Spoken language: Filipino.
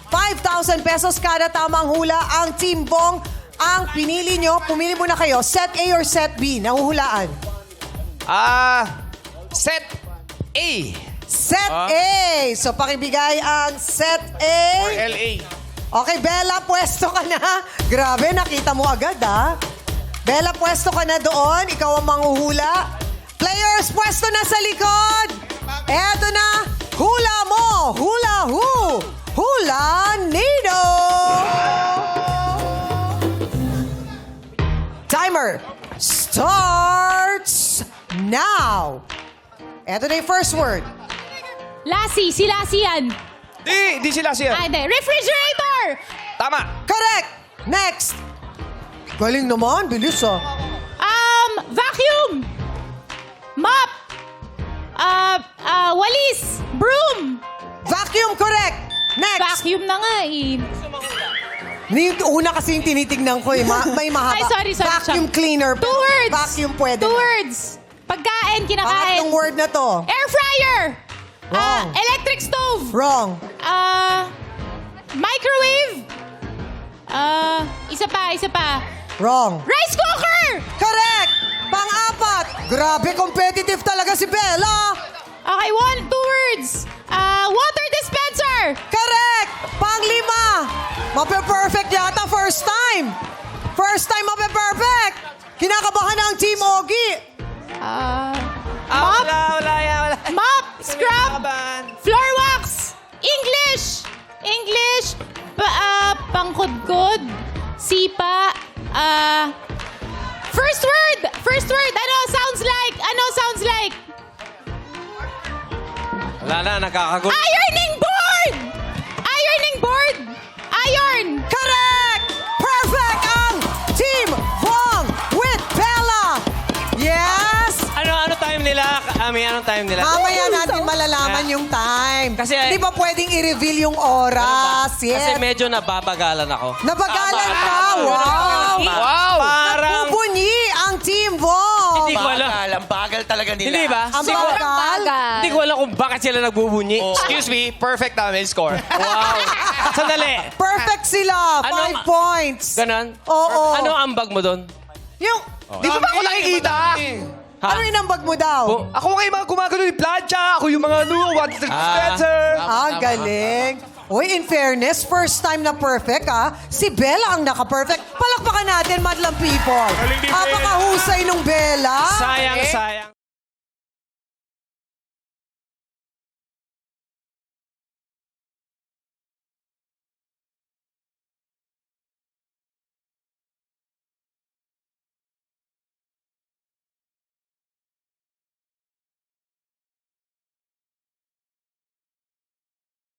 5,000 pesos kada tamang hula. Ang Team Bong ang pinili nyo. Pumili muna kayo. Set A or Set B? Nahuhulaan. Set A. Set A. So, pakibigay ang Set A. Or LA. Okay, Bella, pwesto ka na. Grabe, nakita mo agad, ha? Bella, pwesto ka na doon. Ikaw ang manghuhula. Players, pwesto na sa likod. Eto na. Hula mo. Hula who. Hula Nido. Timer starts now. Eto na yung first word. Lassie, si Lassie yan. Di sila siya. Hindi. Refrigerator! Tama. Correct. Next. Galing naman. Bilis, ah. Vacuum! Mop! Walis! Broom! Vacuum, correct. Next. Vacuum na nga eh. Una kasi yung tinitignan ko eh. May mahaba. Ay, sorry. Vacuum cleaner. Two words! Vacuum pwede. 2 words. Pagkain, kinakain. Pangatlong word na to. Air fryer! Wrong. Electric stove! Wrong. Microwave! Isa pa. Wrong. Rice cooker! Correct. Pang-apat. Grabe, competitive talaga si Bella. Okay, 2 words. Water dispenser! Correct. Pang-lima. Mape-perfect yata first time. First time mape-perfect. Kinakabahan ang Team Ogie. Mop! Wala. Mop! Scrub! Laban. Floor wax! English! Pangkudkod. Sipa. First word! Ano sounds like? Wala na, nakakagulo. Ironing board! Iron! Correct. Perfect ang Team Bong with Bella. Yes. Ano time nila? Anong time nila? Mamaya natin malalaman yung time. Kasi- di ba pwedeng i-reveal yung oras? Kasi Yes. medyo nababagalan ako. Nabagalan ka. Wow. Parang... Nagpupuni ang Team Bong. Hindi ko alam. Ang bagal talaga nila. Hindi ba? Ang bagal. Hindi ko alam kung bakit sila nagbubunyi. Excuse me, perfect namin score. Wow. Sandali. Perfect sila. 5 points. Ganon? Oo. Ano ang ambag mo doon? Yung, Di ba ako nakikita? Ha? ano yung ambag mo daw? Ako kayo mga gumagano yung plancha. Ako yung mga water dispenser. Galing. Uy, in fairness, first time na perfect, ah. Si Bella ang naka-perfect. Palakpakan natin, madlang people. Galing ni Bella. Apakahusay nung Bella. Sayang.